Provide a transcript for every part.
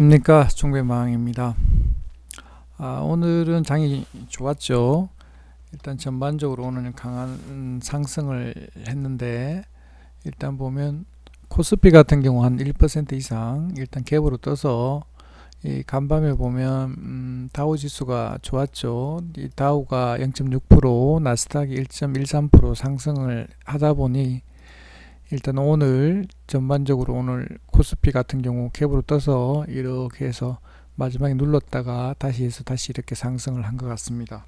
입니까? 종배망입니다. 오늘은 장이 좋았죠. 일단 전반적으로 오늘 강한 상승을 했는데, 일단 보면 코스피 같은 경우 한 1% 이상 일단 갭으로 떠서 이 간밤에 보면 다우 지수가 좋았죠. 이 다우가 0.6%, 나스닥이 1.13% 상승을 하다 보니 일단 오늘 전반적으로 오늘 코스피 같은 경우 캡으로 떠서 이렇게 해서 마지막에 눌렀다가 다시 해서 다시 이렇게 상승을 한 것 같습니다.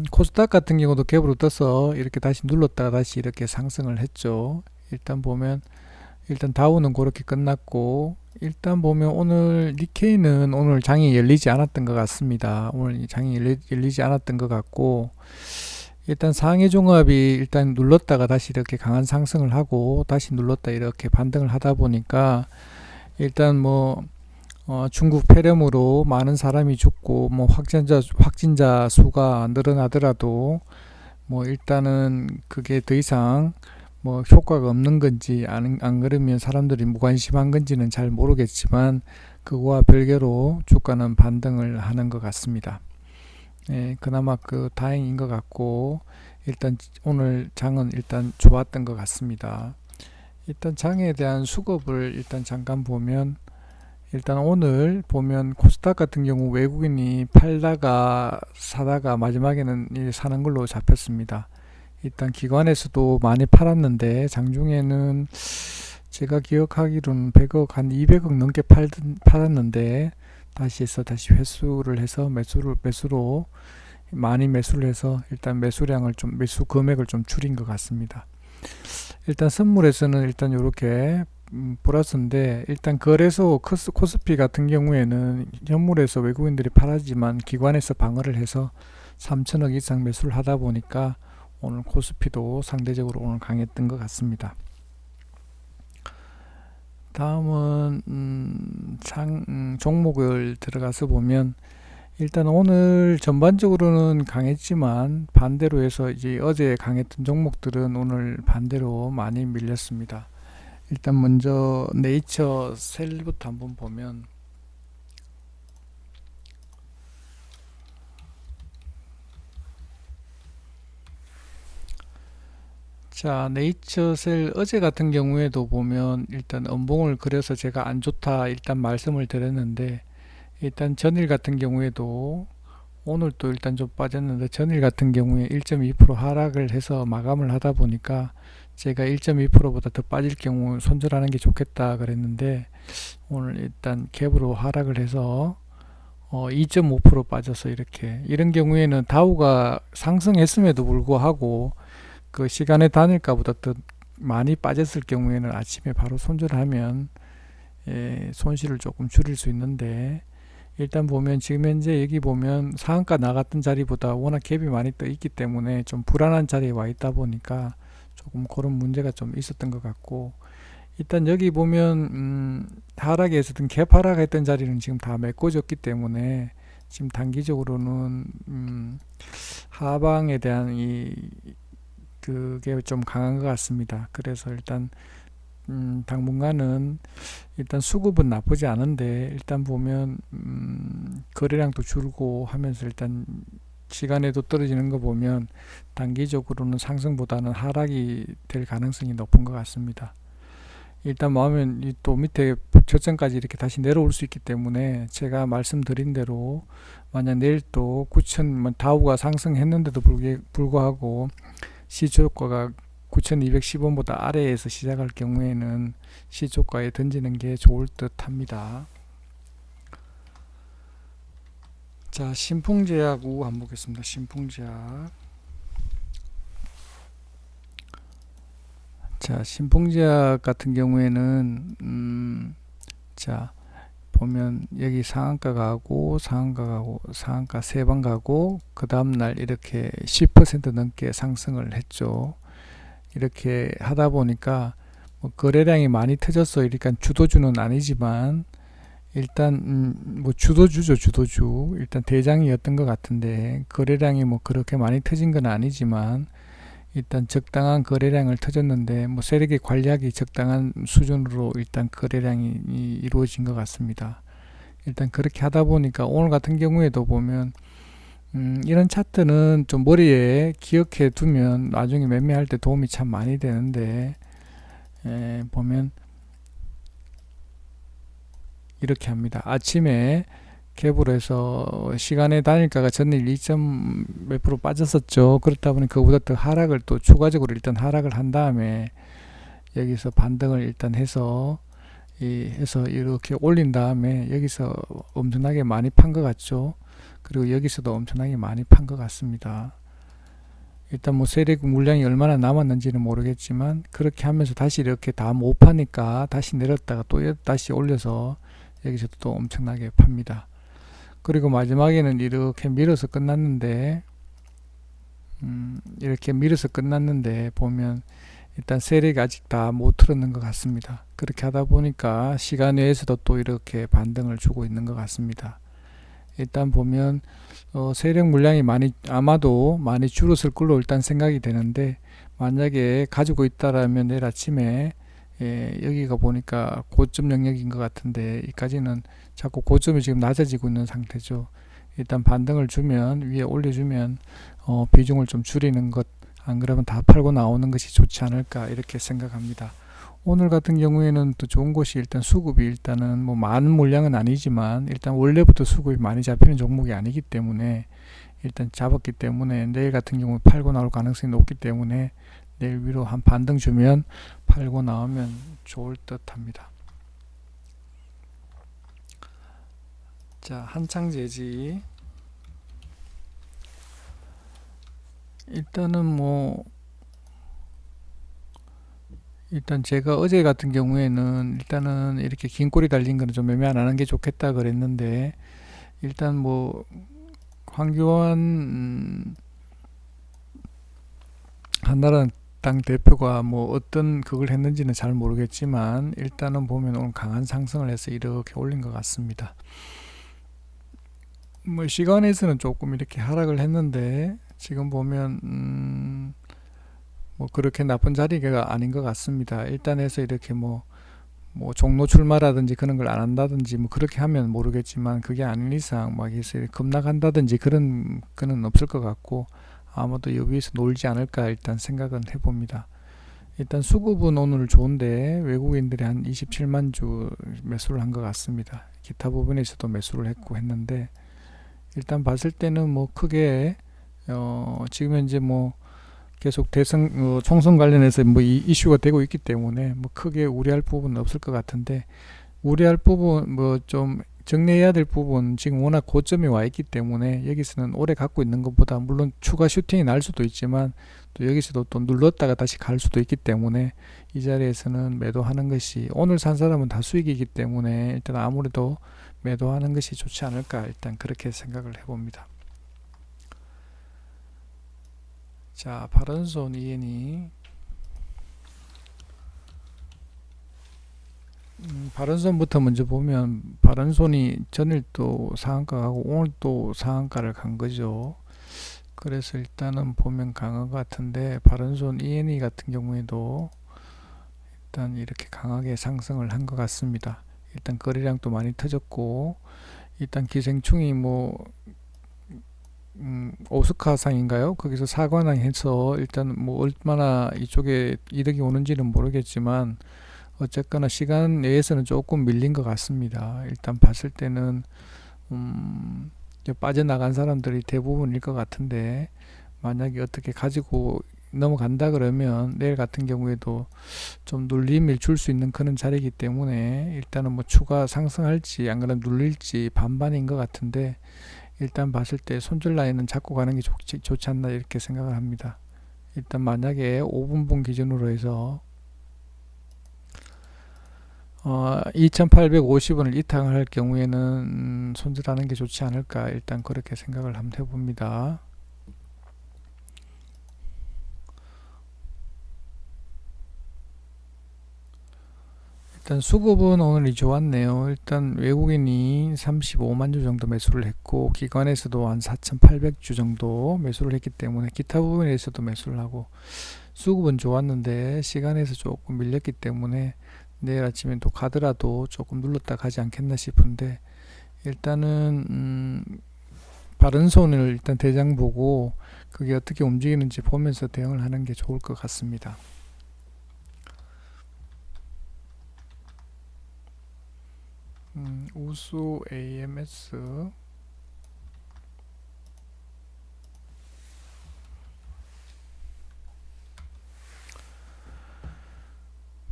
코스닥 같은 경우도 캡으로 떠서 이렇게 다시 눌렀다가 다시 이렇게 상승을 했죠. 일단 보면 일단 다우는 그렇게 끝났고, 일단 보면 오늘 니케이는 오늘 장이 열리지 않았던 것 같습니다. 오늘 장이 열리지 않았던 것 같고, 일단 상해 종합이 일단 눌렀다가 다시 이렇게 강한 상승을 하고 다시 눌렀다 이렇게 반등을 하다 보니까 일단 중국 폐렴으로 많은 사람이 죽고 확진자 수가 늘어나더라도 일단은 그게 더 이상 효과가 없는 건지 안 그러면 사람들이 무관심한 건지는 잘 모르겠지만 그거와 별개로 주가는 반등을 하는 것 같습니다. 그나마 다행인 것 같고, 일단 오늘 장은 일단 좋았던 것 같습니다. 일단 장에 대한 수급을 일단 잠깐 보면, 일단 오늘 보면 코스닥 같은 경우 외국인이 팔다가 사다가 마지막에는 사는 걸로 잡혔습니다. 일단 기관에서도 많이 팔았는데 장중에는 제가 기억하기로는 100억 한 200억 넘게 팔았는데 다시 회수를 해서 매수로 많이 매수를 해서 일단 매수 금액을 좀 줄인 것 같습니다. 일단 선물에서는 일단 이렇게 플러스인데, 일단 거래소 코스피 같은 경우에는 현물에서 외국인들이 팔았지만 기관에서 방어를 해서 3천억 이상 매수를 하다 보니까 오늘 코스피도 상대적으로 오늘 강했던 것 같습니다. 다음은 종목을 들어가서 보면, 일단 오늘 전반적으로는 강했지만 반대로 해서 이제 어제 강했던 종목들은 오늘 반대로 많이 밀렸습니다. 일단 먼저 네이처셀부터 한번 보면, 자, 네이처셀 어제 같은 경우에도 보면 일단 음봉을 그려서 제가 안 좋다 일단 말씀을 드렸는데, 일단 전일 같은 경우에도 오늘 또 일단 좀 빠졌는데 전일 같은 경우에 1.2% 하락을 해서 마감을 하다 보니까 제가 1.2%보다 더 빠질 경우 손절하는 게 좋겠다 그랬는데, 오늘 일단 갭으로 하락을 해서 2.5% 빠져서 이런 경우에는 다우가 상승했음에도 불구하고 그 시간의 단일가보다 더 많이 빠졌을 경우에는 아침에 바로 손절하면 손실을 조금 줄일 수 있는데, 일단 보면 지금 현재 여기 보면 상한가 나갔던 자리보다 워낙 갭이 많이 떠 있기 때문에 좀 불안한 자리에 와 있다 보니까 조금 그런 문제가 좀 있었던 것 같고, 일단 여기 보면 하락에 있었던 갭 하락했던 자리는 지금 다 메꿔졌기 때문에 지금 단기적으로는 하방에 대한 그게 좀 강한 것 같습니다. 그래서 일단 당분간은 일단 수급은 나쁘지 않은데, 일단 보면 거래량도 줄고 하면서 일단 시간에도 떨어지는 거 보면 단기적으로는 상승보다는 하락이 될 가능성이 높은 것 같습니다. 일단 마음은 또 밑에 저점까지 이렇게 다시 내려올 수 있기 때문에 제가 말씀드린 대로 만약 내일 또 9천 다우가 상승했는데도 불구하고 시초가가 9,210원보다 아래에서 시작할 경우에는 시초가에 던지는 게 좋을 듯 합니다. 자, 신풍제약 우 한번 보겠습니다. 신풍제약. 자, 신풍제약 같은 경우에는 자 보면 여기 상한가 가고 상한가 3번 가고 그 다음날 이렇게 10% 넘게 상승을 했죠. 이렇게 하다 보니까 거래량이 많이 터졌어. 그러니까 주도주는 아니지만 일단 주도주죠. 일단 대장이었던 것 같은데 거래량이 그렇게 많이 터진 건 아니지만 일단 적당한 거래량을 터졌는데 뭐 세력의 관리하기 적당한 수준으로 일단 거래량이 이루어진 것 같습니다. 일단 그렇게 하다 보니까 오늘 같은 경우에도 보면 이런 차트는 좀 머리에 기억해 두면 나중에 매매할 때 도움이 참 많이 되는데, 보면 이렇게 합니다. 아침에 갭으로 해서 시간의 단일가가 전일 2점 몇 프로 빠졌었죠. 그렇다 보니 그보다 더 하락을 또 추가적으로 일단 하락을 한 다음에 여기서 반등을 일단 해서 해서 이렇게 올린 다음에 여기서 엄청나게 많이 판 것 같죠. 그리고 여기서도 엄청나게 많이 판 것 같습니다. 일단 뭐 세력 물량이 얼마나 남았는지는 모르겠지만 그렇게 하면서 다시 이렇게 다 못 파니까 다시 내렸다가 또 다시 올려서 여기서도 또 엄청나게 팝니다. 그리고 마지막에는 이렇게 밀어서 끝났는데, 이렇게 밀어서 끝났는데 보면 일단 세력이 아직 다 못 틀었는 것 같습니다. 그렇게 하다 보니까 시간 외에서도 또 이렇게 반등을 주고 있는 것 같습니다. 일단 보면 세력 물량이 아마도 많이 줄었을 걸로 일단 생각이 되는데, 만약에 가지고 있다라면 내일 아침에 여기가 보니까 고점 영역인 것 같은데 여기까지는 자꾸 고점이 지금 낮아지고 있는 상태죠. 일단 반등을 주면 위에 올려주면 비중을 좀 줄이는 것, 안 그러면 다 팔고 나오는 것이 좋지 않을까 이렇게 생각합니다. 오늘 같은 경우에는 또 좋은 것이 일단 수급이 일단은 뭐 많은 물량은 아니지만 일단 원래부터 수급이 많이 잡히는 종목이 아니기 때문에 일단 잡았기 때문에 내일 같은 경우에 팔고 나올 가능성이 높기 때문에 내일 위로 한 반등 주면 팔고 나오면 좋을 듯 합니다. 자, 한창제지. 일단은 뭐 일단 제가 어제 같은 경우에는 일단은 이렇게 긴 꼬리 달린 거는 좀 매매 안 하는 게 좋겠다 그랬는데, 일단 뭐 황교안 한나라당 대표가 뭐 어떤 그걸 했는지는 잘 모르겠지만 일단은 보면 오늘 강한 상승을 해서 이렇게 올린 것 같습니다. 뭐 시간에서는 조금 이렇게 하락을 했는데 지금 보면 뭐 그렇게 나쁜 자리가 아닌 것 같습니다. 일단 해서 이렇게 뭐 종로 출마라든지 그런 걸 안 한다든지 뭐 그렇게 하면 모르겠지만 그게 아닌 이상 막 해서 급락한다든지 그런 거는 없을 것 같고 아마도 여기에서 놀지 않을까 일단 생각은 해봅니다. 일단 수급은 오늘 좋은데 외국인들이 한 27만 주 매수를 한 것 같습니다. 기타 부분에서도 매수를 했고 했는데 일단 봤을 때는 뭐 크게 지금 현재 뭐 계속 대선 총선 관련해서 뭐 이슈가 되고 있기 때문에 뭐 크게 우려할 부분은 없을 것 같은데, 우려할 부분 뭐 좀 정리해야 될 부분 지금 워낙 고점이 와 있기 때문에 여기서는 오래 갖고 있는 것보다 물론 추가 슈팅이 날 수도 있지만 또 여기서도 또 눌렀다가 다시 갈 수도 있기 때문에 이 자리에서는 매도하는 것이, 오늘 산 사람은 다 수익이기 때문에 일단 아무래도 매도하는 것이 좋지 않을까 일단 그렇게 생각을 해봅니다. 자, 바른손 이엔이 바른손부터 먼저 보면 바른손이 전일 또 상한가 가고 오늘 또 상한가를 간 거죠. 그래서 일단은 보면 강한 것 같은데 바른손 ENE 같은 경우에도 일단 이렇게 강하게 상승을 한 것 같습니다. 일단 거래량도 많이 터졌고 일단 기생충이 뭐 오스카상인가요? 거기서 사관왕해서 일단 뭐 얼마나 이쪽에 이득이 오는지는 모르겠지만 어쨌거나 시간 내에서는 조금 밀린 것 같습니다. 일단 봤을 때는 빠져나간 사람들이 대부분일 것 같은데 만약에 어떻게 가지고 넘어간다 그러면 내일 같은 경우에도 좀 눌림을 줄 수 있는 그런 자리이기 때문에 일단은 뭐 추가 상승할지 안 그러면 눌릴지 반반인 것 같은데 일단 봤을 때 손절 라인은 잡고 가는 게 좋지 않나 이렇게 생각을 합니다. 일단 만약에 5분봉 기준으로 해서 2850원을 이탈을 할 경우에는 손절하는 게 좋지 않을까 일단 그렇게 생각을 한번 해봅니다. 일단 수급은 오늘이 좋았네요. 일단 외국인이 35만 주 정도 매수를 했고 기관에서도 한 4,800주 정도 매수를 했기 때문에 기타 부분에서도 매수를 하고 수급은 좋았는데 시간에서 조금 밀렸기 때문에 내일 아침에 또 가더라도 조금 눌렀다 가지 않겠나 싶은데 일단은 바른 손을 일단 대장 보고 그게 어떻게 움직이는지 보면서 대응을 하는 게 좋을 것 같습니다. 우수 AMS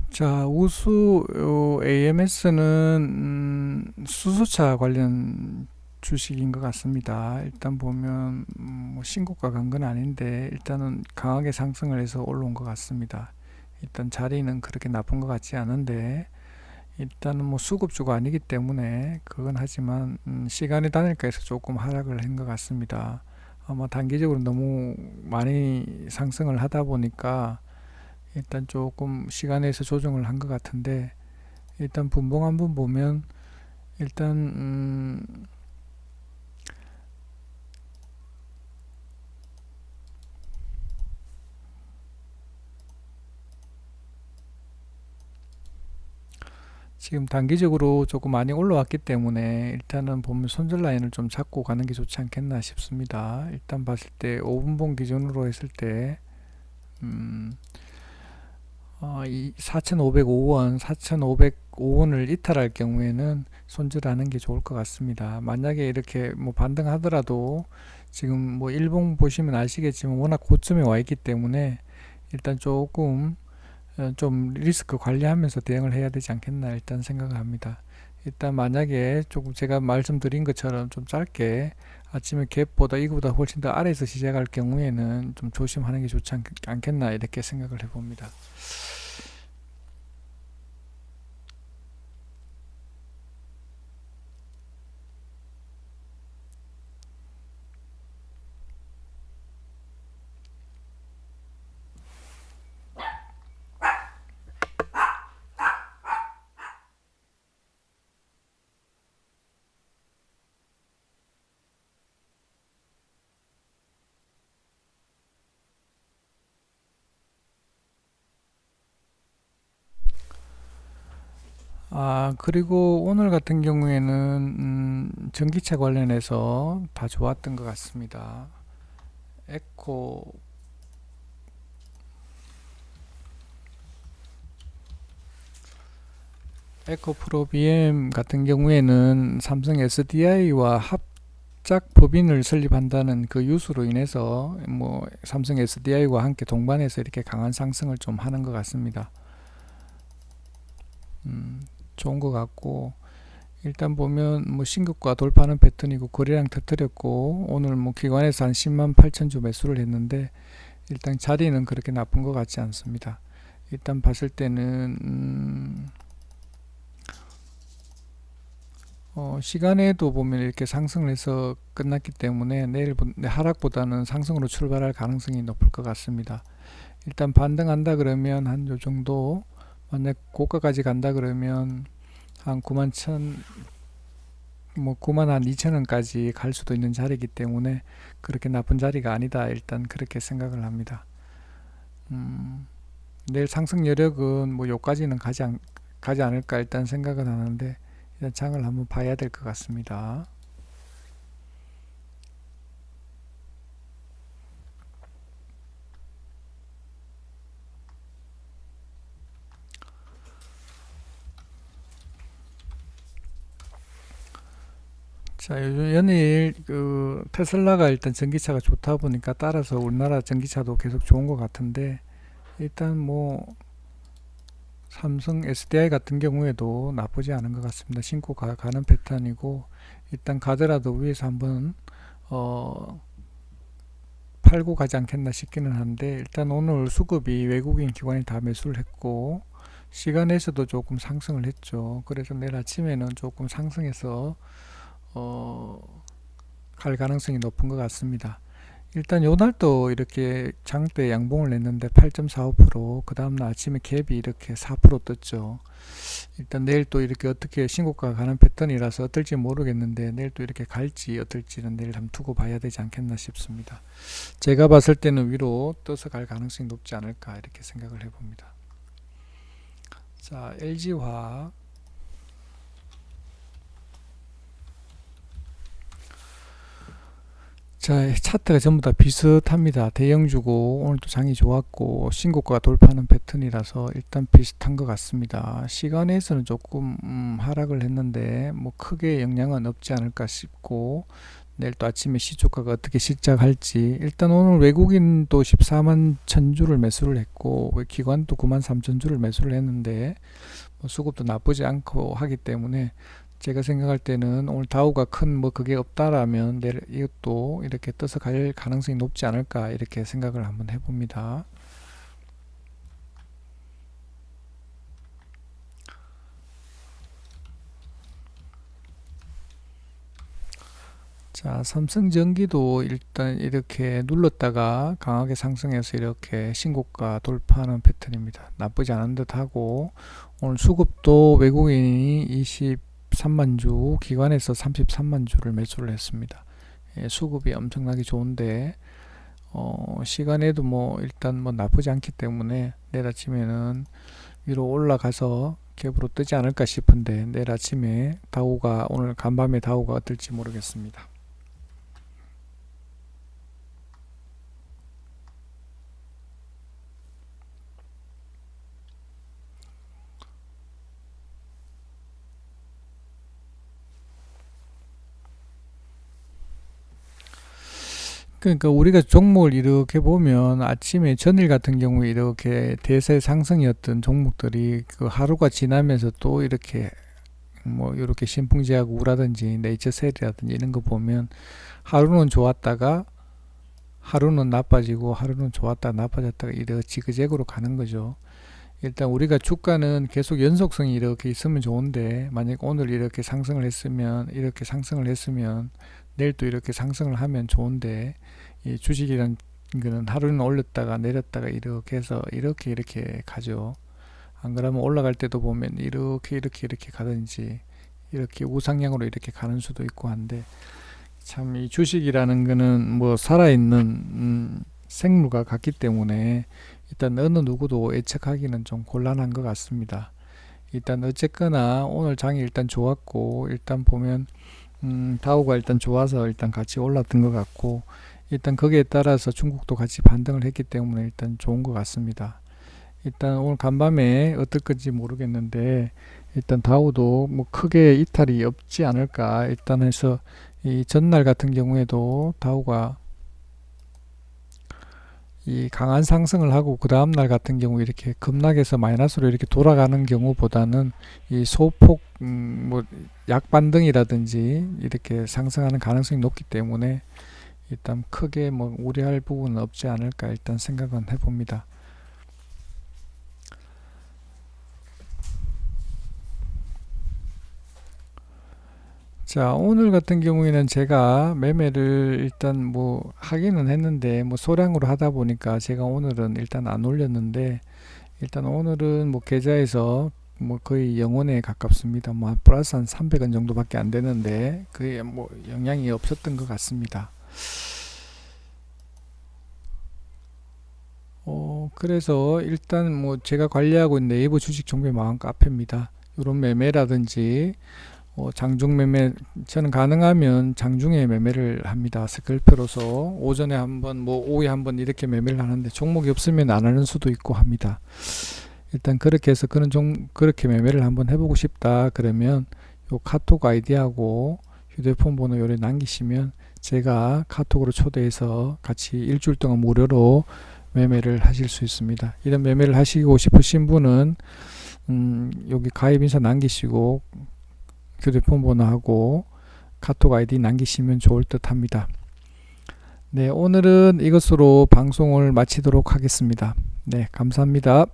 자, 우수 AMS는 수소차 관련 주식인 것 같습니다. 일단 보면 뭐 신고가 간 건 아닌데 일단은 강하게 상승을 해서 올라온 것 같습니다. 일단 자리는 그렇게 나쁜 것 같지 않은데 일단은 뭐 수급주가 아니기 때문에 그건 하지만 시간의 단일가에서 조금 하락을 한 것 같습니다. 아마 단기적으로 너무 많이 상승을 하다 보니까 일단 조금 시간에서 조정을 한 것 같은데 일단 분봉 한번 보면 일단 지금 단기적으로 조금 많이 올라왔기 때문에 일단은 보면 손절 라인을 좀 잡고 가는 게 좋지 않겠나 싶습니다. 일단 봤을 때 5분봉 기준으로 했을 때 이 4,505원, 4,505원을 이탈할 경우에는 손절하는 게 좋을 것 같습니다. 만약에 이렇게 뭐 반등하더라도 지금 뭐 일봉 보시면 아시겠지만 워낙 고점에 와 있기 때문에 일단 조금 좀 리스크 관리하면서 대응을 해야 되지 않겠나 일단 생각을 합니다. 일단 만약에 조금 제가 말씀드린 것처럼 좀 짧게 아침에 갭보다 이거보다 훨씬 더 아래에서 시작할 경우에는 좀 조심하는 게 좋지 않겠나 이렇게 생각을 해봅니다. 그리고 오늘 같은 경우에는 전기차 관련해서 다 좋았던 것 같습니다. 에코 프로 BM 같은 경우에는 삼성 SDI와 합작 법인을 설립한다는 그 유수로 인해서 뭐 삼성 SDI와 함께 동반해서 이렇게 강한 상승을 좀 하는 것 같습니다. 좋은 것 같고 일단 보면 뭐 신고가 돌파하는 패턴이고 거래량 터뜨렸고 오늘 뭐 기관에서 한 10만 8천 주 매수를 했는데 일단 자리는 그렇게 나쁜 것 같지 않습니다. 일단 봤을 때는 시간에도 보면 이렇게 상승을 해서 끝났기 때문에 내일 하락보다는 상승으로 출발할 가능성이 높을 것 같습니다. 일단 반등한다 그러면 한 요 정도 만약 고가까지 간다 그러면 한 9만 천 뭐 9만 한 2천 원까지 갈 수도 있는 자리이기 때문에 그렇게 나쁜 자리가 아니다 일단 그렇게 생각을 합니다. 내일 상승 여력은 뭐 요까지는 가지 않을까 일단 생각은 하는데 일단 장을 한번 봐야 될 것 같습니다. 자, 요즘 연일 그 테슬라가 일단 전기차가 좋다 보니까 따라서 우리나라 전기차도 계속 좋은 것 같은데 일단 뭐 삼성 SDI 같은 경우에도 나쁘지 않은 것 같습니다. 신고가 가는 패턴이고 일단 가더라도 위에서 한번 팔고 가지 않겠나 싶기는 한데 일단 오늘 수급이 외국인 기관이 다 매수를 했고 시간에서도 조금 상승을 했죠. 그래서 내일 아침에는 조금 상승해서 갈 가능성이 높은 것 같습니다. 일단 요 날도 이렇게 장대 양봉을 냈는데 8.45%, 그 다음날 아침에 갭이 이렇게 4% 떴죠. 일단 내일 또 이렇게 어떻게 신고가가 가는 패턴이라서 어떨지 모르겠는데, 내일 또 이렇게 갈지 어떨지는 내일 한번 두고 봐야 되지 않겠나 싶습니다. 제가 봤을 때는 위로 떠서 갈 가능성이 높지 않을까 이렇게 생각을 해봅니다. 자, LG화학. 자, 차트가 전부 다 비슷합니다. 대형주고 오늘도 장이 좋았고 신고가가 돌파하는 패턴이라서 일단 비슷한 것 같습니다. 시간에서는 조금 하락을 했는데 뭐 크게 영향은 없지 않을까 싶고, 내일 또 아침에 시초가가 어떻게 시작할지. 일단 오늘 외국인도 14만 천주를 매수를 했고 기관도 9만 3천 주를 매수를 했는데 뭐 수급도 나쁘지 않고 하기 때문에 제가 생각할 때는 오늘 다우가 큰 뭐 그게 없다라면 내일 이것도 이렇게 떠서 갈 가능성이 높지 않을까 이렇게 생각을 한번 해봅니다. 자, 삼성전기도 일단 이렇게 눌렀다가 강하게 상승해서 이렇게 신고가 돌파하는 패턴입니다. 나쁘지 않은 듯 하고, 오늘 수급도 외국인이 23만 주, 기관에서 33만 주를 매수를 했습니다. 예, 수급이 엄청나게 좋은데 시간에도 뭐 일단 뭐 나쁘지 않기 때문에 내일 아침에는 위로 올라가서 갭으로 뜨지 않을까 싶은데, 내일 아침에 다우가, 오늘 간밤에 다우가 어떨지 모르겠습니다. 그러니까 우리가 종목을 이렇게 보면 아침에 전일 같은 경우에 이렇게 대세 상승이었던 종목들이 그 하루가 지나면서 또 이렇게 뭐 이렇게 신풍제약 우라든지 네이처셀이라든지 이런 거 보면 하루는 좋았다가 하루는 나빠지고 하루는 좋았다가 나빠졌다가 이렇게 지그재그로 가는 거죠. 일단 우리가 주가는 계속 연속성이 이렇게 있으면 좋은데, 만약 오늘 이렇게 상승을 했으면 내일 또 이렇게 상승을 하면 좋은데, 이 주식이란 거는 하루는 올렸다가 내렸다가 이렇게 해서 이렇게 가죠. 안 그러면 올라갈 때도 보면 이렇게 가든지 이렇게 우상향으로 이렇게 가는 수도 있고 한데, 참 이 주식이라는 거는 뭐 살아있는 생물과 같기 때문에 일단 어느 누구도 예측하기는 좀 곤란한 것 같습니다. 일단 어쨌거나 오늘 장이 일단 좋았고, 일단 보면 다우가 일단 좋아서 일단 같이 올랐던 것 같고, 일단 거기에 따라서 중국도 같이 반등을 했기 때문에 일단 좋은 것 같습니다. 일단 오늘 간밤에 어떨 건지 모르겠는데, 일단 다우도 뭐 크게 이탈이 없지 않을까 일단 해서, 이 전날 같은 경우에도 다우가 이 강한 상승을 하고 그 다음날 같은 경우 이렇게 급락해서 마이너스로 이렇게 돌아가는 경우보다는 이 소폭 뭐 약반등이라든지 이렇게 상승하는 가능성이 높기 때문에 일단 크게 뭐 우려할 부분은 없지 않을까 일단 생각은 해봅니다. 자, 오늘 같은 경우에는 제가 매매를 일단 뭐 하기는 했는데 뭐 소량으로 하다 보니까 제가 오늘은 일단 안 올렸는데, 일단 오늘은 뭐 계좌에서 뭐 거의 0원에 가깝습니다. 뭐 플러스 한 300원 정도밖에 안 되는데 그게 뭐 영향이 없었던 것 같습니다. 그래서 일단 뭐 제가 관리하고 있는 네이버 주식 정보의 마음 카페입니다. 이런 매매라든지 장중 매매, 저는 가능하면 장중에 매매를 합니다. 스클표로서 오전에 한번 뭐 오후에 한번 이렇게 매매를 하는데, 종목이 없으면 안 하는 수도 있고 합니다. 일단 그렇게 해서 그렇게 매매를 한번 해보고 싶다 그러면 요 카톡 아이디하고 휴대폰 번호 요래 남기시면 제가 카톡으로 초대해서 같이 일주일 동안 무료로 매매를 하실 수 있습니다. 이런 매매를 하시고 싶으신 분은 여기 가입 인사 남기시고 휴대폰 번호하고 카톡 아이디 남기시면 좋을 듯 합니다. 네, 오늘은 이것으로 방송을 마치도록 하겠습니다. 네, 감사합니다.